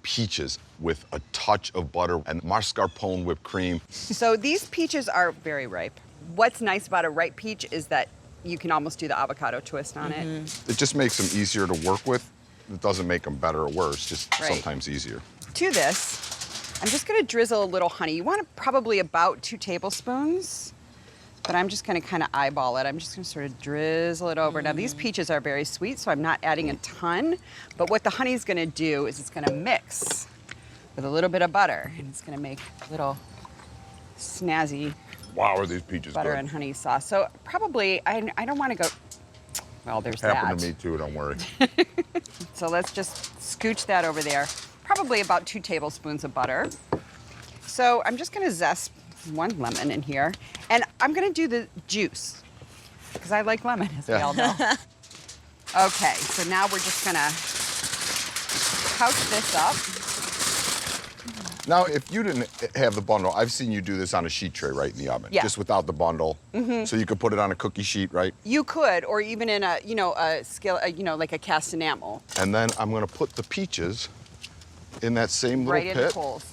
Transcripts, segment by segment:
peaches with a touch of butter and mascarpone whipped cream. So these peaches are very ripe. What's nice about a ripe peach is that you can almost do the avocado twist on it. It just makes them easier to work with. It doesn't make them better or worse, just Right. sometimes easier. To this, I'm just gonna drizzle a little honey. You want probably about 2 tablespoons, but I'm just gonna kind of eyeball it. I'm just gonna sort of drizzle it over. Now these peaches are very sweet, so I'm not adding a ton, but what the honey's gonna do is it's gonna mix with a little bit of butter, and it's gonna make a little snazzy Wow, are these peaches butter good. and honey sauce. So probably, I don't wanna go, well, there's that. Happened to me too, don't worry. So let's just scooch that over there. Probably about 2 tablespoons of butter. So I'm just gonna zest 1 lemon in here, and I'm gonna do the juice, because I like lemon, as we all know. Okay, so now we're just gonna pouch this up. Now, if you didn't have the bundle, I've seen you do this on a sheet tray, right, in the oven. Yeah. Just without the bundle. So you could put it on a cookie sheet, right? You could, or even in a, a skillet, like a cast enamel, And then I'm gonna put the peaches in that same little right in the pit. coals.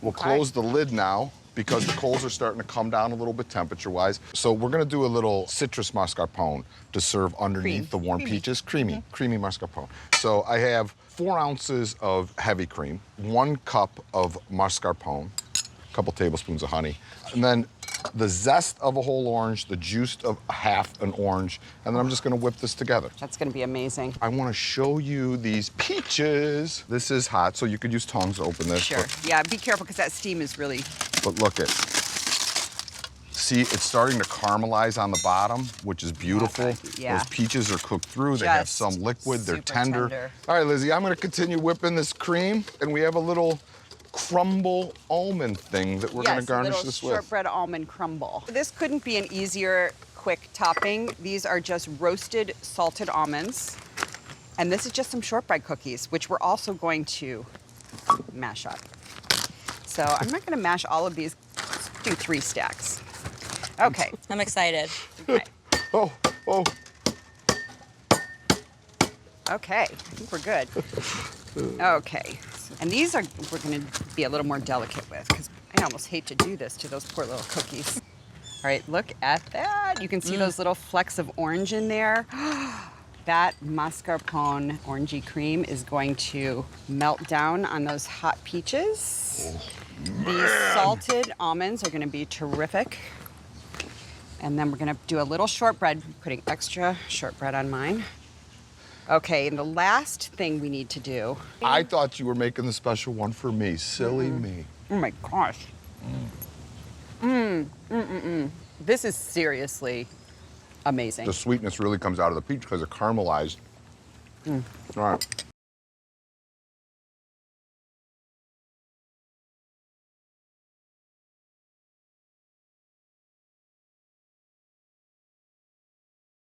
We'll close the lid now because the coals are starting to come down a little bit temperature-wise. So we're gonna do a little citrus mascarpone to serve underneath the warm peaches. Creamy mascarpone. So I have 4 ounces of heavy cream, 1 cup of mascarpone, a couple tablespoons of honey, and then the zest of a whole orange, the juice of half an orange, and then I'm just gonna whip this together. That's gonna be amazing. I wanna show you these peaches. This is hot, so you could use tongs to open this. Sure, yeah, be careful, because that steam is really, But look at, see, it's starting to caramelize on the bottom, which is beautiful. Yeah. Those peaches are cooked through. They have Just some liquid. They're super tender. tender. All right, Lizzie, I'm gonna continue whipping this cream, and we have a little crumble almond thing that we're gonna garnish this with. Shortbread almond crumble. This couldn't be an easier, quick topping. These are just roasted salted almonds. And this is just some shortbread cookies, which we're also going to mash up. So I'm not gonna mash all of these. Let's do 3 stacks. Okay. I'm excited. Okay. Oh. Okay, I think we're good. Okay, and these are, we're gonna be a little more delicate with, because I almost hate to do this to those poor little cookies. All right, look at that. You can see those little flecks of orange in there. That mascarpone orangey cream is going to melt down on those hot peaches. These salted almonds are gonna be terrific. And then we're gonna do a little shortbread, putting extra shortbread on mine. Okay, and the last thing we need to do. I thought you were making the special one for me. Silly me. Oh my gosh. This is seriously amazing. The sweetness really comes out of the peach because it caramelized. All right.